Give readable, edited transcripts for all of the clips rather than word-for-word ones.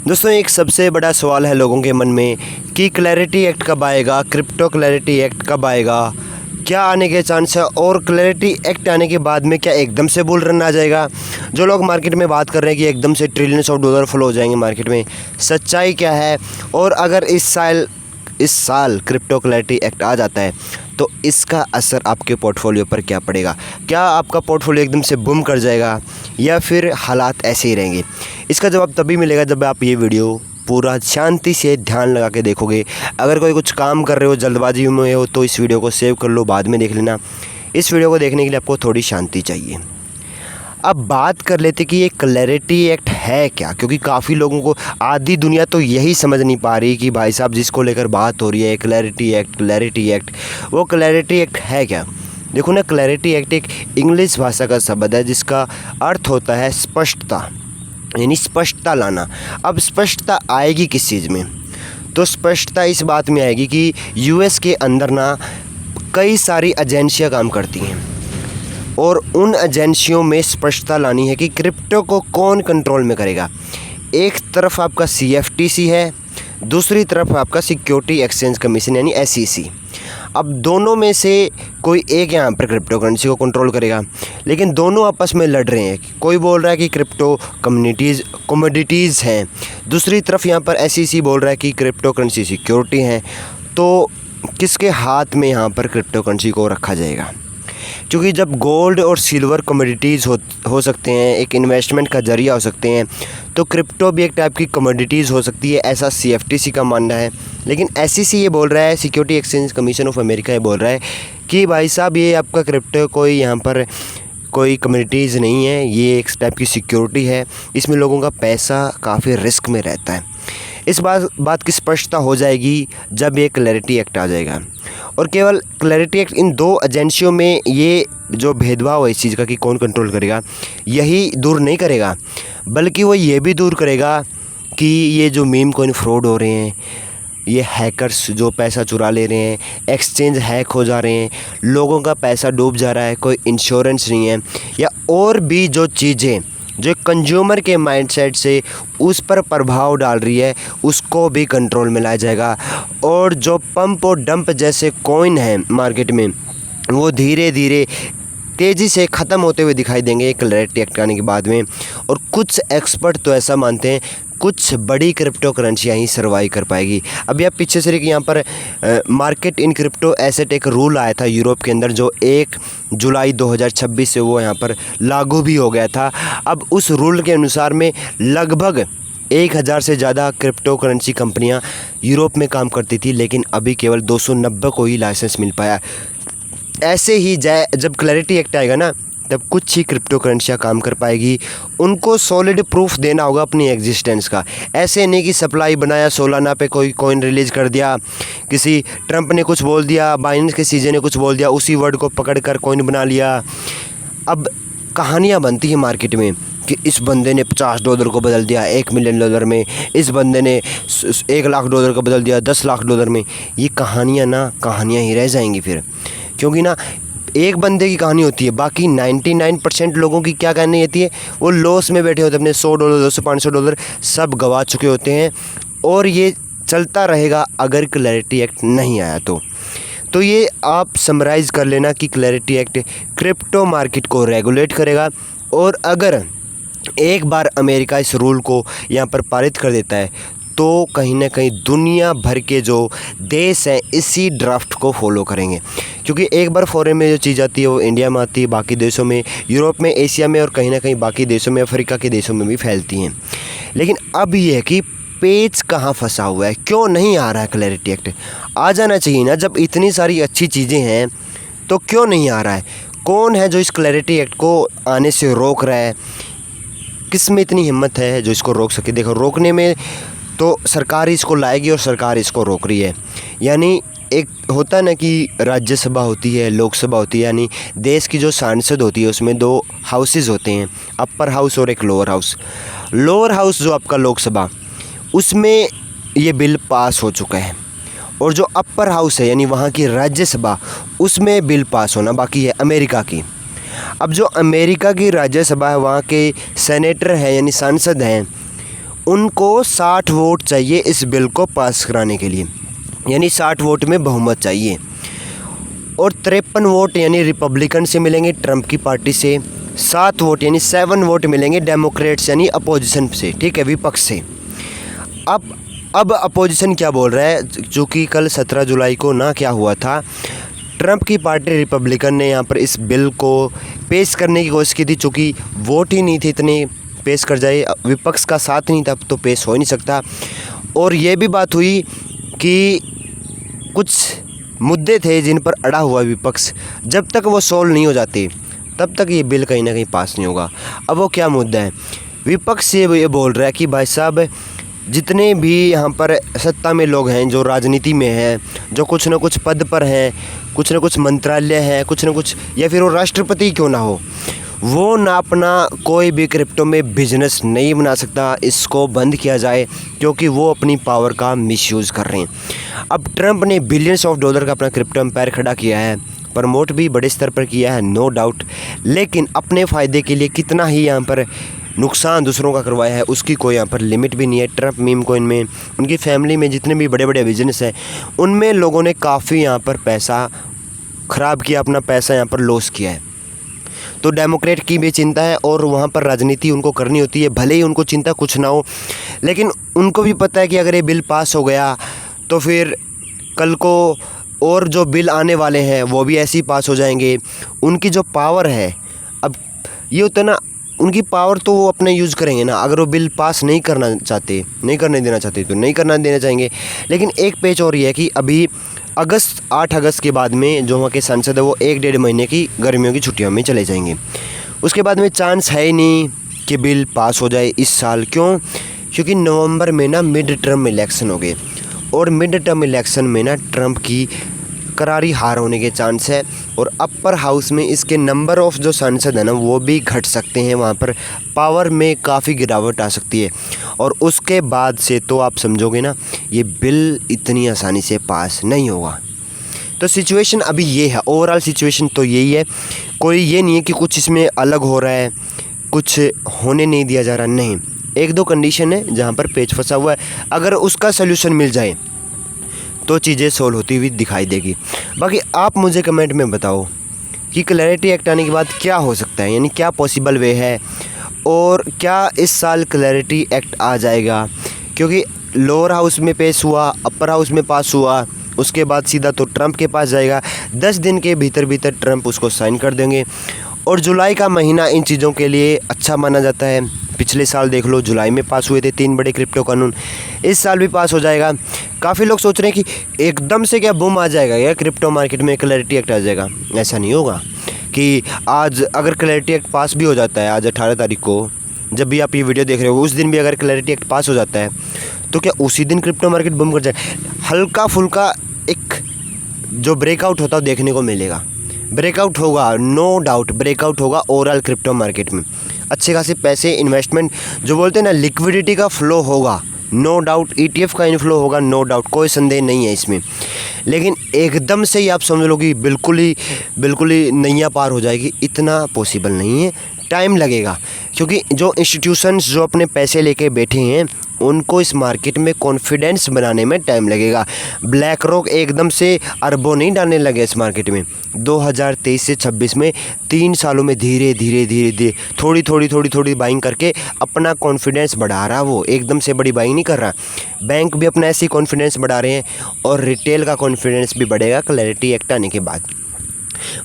दोस्तों एक सबसे बड़ा सवाल है लोगों के मन में कि क्लैरिटी एक्ट कब आएगा, क्रिप्टो क्लैरिटी एक्ट कब आएगा, क्या आने के चांस है और क्लैरिटी एक्ट आने के बाद में क्या एकदम से बुल रन आ जाएगा। जो लोग मार्केट में बात कर रहे हैं कि एकदम से ट्रिलियंस ऑफ डॉलर फ्लो हो जाएंगे मार्केट में, सच्चाई क्या है। और अगर इस साल क्रिप्टो क्लैरिटी एक्ट आ जाता है तो इसका असर आपके पोर्टफोलियो पर क्या पड़ेगा। क्या आपका पोर्टफोलियो एकदम से बूम कर जाएगा या फिर हालात ऐसे ही रहेंगे। इसका जवाब तभी मिलेगा जब आप ये वीडियो पूरा शांति से ध्यान लगा के देखोगे। अगर कोई कुछ काम कर रहे हो, जल्दबाजी में हो, तो इस वीडियो को सेव कर लो, बाद में देख लेना। इस वीडियो को देखने के लिए आपको थोड़ी शांति चाहिए। अब बात कर लेते कि ये क्लैरिटी एक्ट है क्या, क्योंकि काफ़ी लोगों को, आधी दुनिया तो यही समझ नहीं पा रही कि भाई साहब जिसको लेकर बात हो रही है क्लैरिटी एक्ट, वो क्लैरिटी एक्ट है क्या। देखो ना, क्लैरिटी एक्ट एक इंग्लिश भाषा का शब्द है जिसका अर्थ होता है स्पष्टता, यानी स्पष्टता लाना। अब स्पष्टता आएगी किस चीज़ में, तो स्पष्टता इस बात में आएगी कि यूएस के अंदर ना कई सारी एजेंसियां काम करती हैं और उन एजेंसियों में स्पष्टता लानी है कि क्रिप्टो को कौन कंट्रोल में करेगा। एक तरफ आपका CFTC है, दूसरी तरफ आपका सिक्योरिटी एक्सचेंज कमीशन यानी SEC। अब दोनों में से कोई एक यहाँ पर क्रिप्टो करेंसी को कंट्रोल करेगा, लेकिन दोनों आपस में लड़ रहे हैं। कोई बोल रहा है कि क्रिप्टो कमोडिटीज़ हैं, दूसरी तरफ यहाँ पर SEC बोल रहा है कि क्रिप्टो करेंसी सिक्योरिटी हैं। तो किसके हाथ में यहाँ पर क्रिप्टो करेंसी को रखा जाएगा, क्योंकि जब गोल्ड और सिल्वर कमोडिटीज़ हो सकते हैं, एक इन्वेस्टमेंट का जरिया हो सकते हैं, तो क्रिप्टो भी एक टाइप की कमोडिटीज़ हो सकती है, ऐसा CFTC का मानना है। लेकिन SEC ये बोल रहा है, security exchange commission of America ये बोल रहा है कि भाई साहब ये आपका क्रिप्टो कोई यहाँ पर कोई कमोडिटीज़ नहीं है, ये एक टाइप की सिक्योरिटी है, इसमें लोगों का पैसा काफ़ी रिस्क में रहता है। इस बात की स्पष्टता हो जाएगी जब ये क्लैरिटी एक्ट आ जाएगा। और केवल क्लैरिटी एक्ट इन दो एजेंसियों में ये जो भेदभाव है इस चीज़ का कि कौन कंट्रोल करेगा, यही दूर नहीं करेगा, बल्कि वो ये भी दूर करेगा कि ये जो मीम कॉइन फ्रॉड हो रहे हैं, ये हैकर्स जो पैसा चुरा ले रहे हैं, एक्सचेंज हैक हो जा रहे हैं, लोगों का पैसा डूब जा रहा है, कोई इंश्योरेंस नहीं है, या और भी जो चीज़ें जो कंज्यूमर के माइंडसेट से उस पर प्रभाव डाल रही है, उसको भी कंट्रोल में लाया जाएगा। और जो पंप और डंप जैसे कॉइन हैं मार्केट में, वो धीरे धीरे तेज़ी से ख़त्म होते हुए दिखाई देंगे क्लैरिटी एक्ट आने के बाद में। और कुछ एक्सपर्ट तो ऐसा मानते हैं कुछ बड़ी क्रिप्टो करेंसियाँ ही सर्वाइव कर पाएगी। अभी आप पीछे से यहाँ पर मार्केट इन क्रिप्टो एसेट एक रूल आया था यूरोप के अंदर, जो 1 जुलाई 2026 से वो यहाँ पर लागू भी हो गया था। अब उस रूल के अनुसार में लगभग 1000 से ज़्यादा क्रिप्टो करेंसी कंपनियाँ यूरोप में काम करती थी, लेकिन अभी केवल 290 को ही लाइसेंस मिल पाया। ऐसे ही जब क्लैरिटी एक्ट आएगा ना, तब कुछ ही क्रिप्टो करेंसियाँ काम कर पाएगी। उनको सॉलिड प्रूफ देना होगा अपनी एग्जिस्टेंस का। ऐसे नहीं कि सप्लाई बनाया, सोलाना पे कोई कॉइन रिलीज़ कर दिया, किसी ट्रंप ने कुछ बोल दिया, बाइनेंस के सीजे ने कुछ बोल दिया, उसी वर्ड को पकड़ कर कॉइन बना लिया। अब कहानियाँ बनती हैं मार्केट में कि इस बंदे ने $50 को बदल दिया $1 मिलियन में, इस बंदे ने $1 लाख को बदल दिया $10 लाख में। ये कहानियाँ ना कहानियाँ ही रह जाएंगी फिर, क्योंकि ना एक बंदे की कहानी होती है, बाकी 99% लोगों की क्या कहानी होती है, वो लॉस में बैठे होते हैं, अपने $100, $200, $500 सब गवा चुके होते हैं। और ये चलता रहेगा अगर क्लैरिटी एक्ट नहीं आया तो ये आप समराइज़ कर लेना कि क्लैरिटी एक्ट क्रिप्टो मार्केट को रेगुलेट करेगा। और अगर एक बार अमेरिका इस रूल को यहाँ पर पारित कर देता है तो कहीं ना कहीं दुनिया भर के जो देश हैं इसी ड्राफ्ट को फॉलो करेंगे, क्योंकि एक बार फॉरेन में जो चीज़ आती है वो इंडिया में आती है, बाकी देशों में, यूरोप में, एशिया में और कहीं ना कहीं बाकी देशों में, अफ्रीका के देशों में भी फैलती हैं। लेकिन अब ये है कि पेच कहाँ फंसा हुआ है, क्यों नहीं आ रहा है क्लैरिटी एक्ट। आ जाना चाहिए ना, जब इतनी सारी अच्छी चीज़ें हैं तो क्यों नहीं आ रहा है। कौन है जो इस क्लैरिटी एक्ट को आने से रोक रहा है, किस में इतनी हिम्मत है जो इसको रोक सके। देखो, रोकने में तो सरकार इसको लाएगी और सरकार इसको रोक रही है। यानी एक होता है ना कि राज्यसभा होती है, लोकसभा होती है, यानी देश की जो सांसद होती है उसमें 2 हाउसेस होते हैं, अपर हाउस और एक लोअर हाउस। लोअर हाउस जो आपका लोकसभा, उसमें ये बिल पास हो चुका है, और जो अपर हाउस है यानी वहाँ की राज्यसभा, उसमें बिल पास होना बाकी है अमेरिका की। अब जो अमेरिका की राज्यसभा है, वहाँ के सेनेटर हैं यानी सांसद हैं, उनको 60 वोट चाहिए इस बिल को पास कराने के लिए, यानी 60 वोट में बहुमत चाहिए। और 53 वोट यानी रिपब्लिकन से मिलेंगे, ट्रंप की पार्टी से। 7 वोट यानी 7 वोट मिलेंगे डेमोक्रेट्स यानी अपोजिशन से, ठीक है, विपक्ष से। अब अपोजिशन क्या बोल रहा है, चूँकि कल 17 जुलाई को ना क्या हुआ था, ट्रंप की पार्टी रिपब्लिकन ने यहाँ पर इस बिल को पेश करने की कोशिश की थी, चूँकि वोट ही नहीं थे इतने पेश कर जाए, विपक्ष का साथ नहीं था तो पेश हो ही नहीं सकता। और ये भी बात हुई कि कुछ मुद्दे थे जिन पर अड़ा हुआ विपक्ष, जब तक वो सॉल्व नहीं हो जाते तब तक ये बिल कहीं ना कहीं पास नहीं होगा। अब वो क्या मुद्दा है, विपक्ष ये बोल रहा है कि भाई साहब जितने भी यहाँ पर सत्ता में लोग हैं, जो राजनीति में हैं, जो कुछ ना कुछ पद पर हैं, कुछ ना कुछ मंत्रालय है, कुछ ना कुछ, या फिर वो राष्ट्रपति क्यों ना हो, वो ना अपना कोई भी क्रिप्टो में बिजनेस नहीं बना सकता। इसको बंद किया जाए क्योंकि वो अपनी पावर का मिसयूज़ कर रहे हैं। अब ट्रंप ने बिलियंस ऑफ डॉलर का अपना क्रिप्टो एम्पायर खड़ा किया है, प्रमोट भी बड़े स्तर पर किया है, नो डाउट, लेकिन अपने फ़ायदे के लिए कितना ही यहाँ पर नुकसान दूसरों का करवाया है उसकी कोई यहाँ पर लिमिट भी नहीं है। ट्रंप मीम कॉइन में, उनकी फैमिली में जितने भी बड़े बड़े बिजनेस हैं उनमें लोगों ने काफ़ी यहाँ पर पैसा ख़राब किया, अपना पैसा यहाँ पर लॉस किया है। तो डेमोक्रेट की भी चिंता है और वहाँ पर राजनीति उनको करनी होती है, भले ही उनको चिंता कुछ ना हो, लेकिन उनको भी पता है कि अगर ये बिल पास हो गया तो फिर कल को और जो बिल आने वाले हैं वो भी ऐसे ही पास हो जाएंगे। उनकी जो पावर है, अब ये होता है ना, उनकी पावर तो वो अपने यूज़ करेंगे ना। अगर वो बिल पास नहीं करना चाहते, नहीं करने देना चाहते तो नहीं करना देना चाहेंगे। लेकिन एक पेच और ये है कि अभी 8 अगस्त के बाद में जो वहाँ के सांसद है वो 1-1.5 महीने की गर्मियों की छुट्टियों में चले जाएंगे। उसके बाद में चांस है ही नहीं कि बिल पास हो जाए इस साल। क्यों? क्योंकि नवंबर में ना मिड टर्म इलेक्शन हो गए और मिड टर्म इलेक्शन में ना ट्रंप की करारी हार होने के चांस है और अपर हाउस में इसके नंबर ऑफ़ जो सांसद है ना वो भी घट सकते हैं, वहाँ पर पावर में काफ़ी गिरावट आ सकती है। और उसके बाद से तो आप समझोगे ना ये बिल इतनी आसानी से पास नहीं होगा। तो सिचुएशन अभी ये है, ओवरऑल सिचुएशन तो यही है। कोई ये नहीं है कि कुछ इसमें अलग हो रहा है, कुछ होने नहीं दिया जा रहा, नहीं। 1-2 कंडीशन है जहाँ पर पेच फंसा हुआ है, अगर उसका सल्यूशन मिल जाए तो चीज़ें सोल्व होती हुई दिखाई देगी। बाकी आप मुझे कमेंट में बताओ कि क्लैरिटी एक्ट आने के बाद क्या हो सकता है, यानी क्या पॉसिबल वे है और क्या इस साल क्लैरिटी एक्ट आ जाएगा। क्योंकि लोअर हाउस में पेश हुआ, अपर हाउस में पास हुआ, उसके बाद सीधा तो ट्रंप के पास जाएगा। 10 दिन के भीतर ट्रंप उसको साइन कर देंगे और जुलाई का महीना इन चीज़ों के लिए अच्छा माना जाता है। पिछले साल देख लो, जुलाई में पास हुए थे 3 बड़े क्रिप्टो कानून, इस साल भी पास हो जाएगा। काफ़ी लोग सोच रहे हैं कि एकदम से क्या बूम आ जाएगा या क्रिप्टो मार्केट में क्लैरिटी एक्ट आ जाएगा। ऐसा नहीं होगा कि आज अगर क्लैरिटी एक्ट पास भी हो जाता है, आज 18 तारीख को जब भी आप ये वीडियो देख रहे हो उस दिन भी अगर क्लैरिटी एक्ट पास हो जाता है तो क्या उसी दिन क्रिप्टो मार्केट बूम कर जाए। हल्का फुल्का एक जो ब्रेकआउट होता है देखने को मिलेगा, ब्रेकआउट होगा, नो डाउट ब्रेकआउट होगा ओवरऑल क्रिप्टो मार्केट में। अच्छे खासे पैसे इन्वेस्टमेंट जो बोलते हैं ना, लिक्विडिटी का फ्लो होगा, नो डाउट। ETF का इनफ्लो होगा, नो डाउट, कोई संदेह नहीं है इसमें। लेकिन एकदम से ही आप समझ लो कि बिल्कुल ही नैया पार हो जाएगी, इतना पॉसिबल नहीं है, टाइम लगेगा। क्योंकि जो इंस्टीट्यूशंस जो अपने पैसे लेके बैठे हैं उनको इस मार्केट में कॉन्फिडेंस बनाने में टाइम लगेगा। ब्लैक रॉक एकदम से अरबों नहीं डालने लगे इस मार्केट में। 2023 से 26 में 3 सालों में धीरे थोड़ी बाइंग करके अपना कॉन्फिडेंस बढ़ा रहा, वो एकदम से बड़ी बाइंग नहीं कर रहा। बैंक भी अपना ऐसे ही कॉन्फिडेंस बढ़ा रहे हैं और रिटेल का कॉन्फिडेंस भी बढ़ेगा क्लैरिटी एक्ट आने के बाद।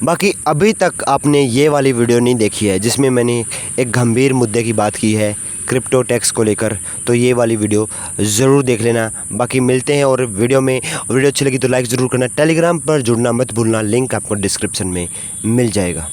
बाकी अभी तक आपने ये वाली वीडियो नहीं देखी है जिसमें मैंने एक गंभीर मुद्दे की बात की है क्रिप्टो टैक्स को लेकर, तो ये वाली वीडियो ज़रूर देख लेना। बाकी मिलते हैं और वीडियो अच्छी लगी तो लाइक ज़रूर करना। टेलीग्राम पर जुड़ना मत भूलना, लिंक आपको डिस्क्रिप्शन में मिल जाएगा।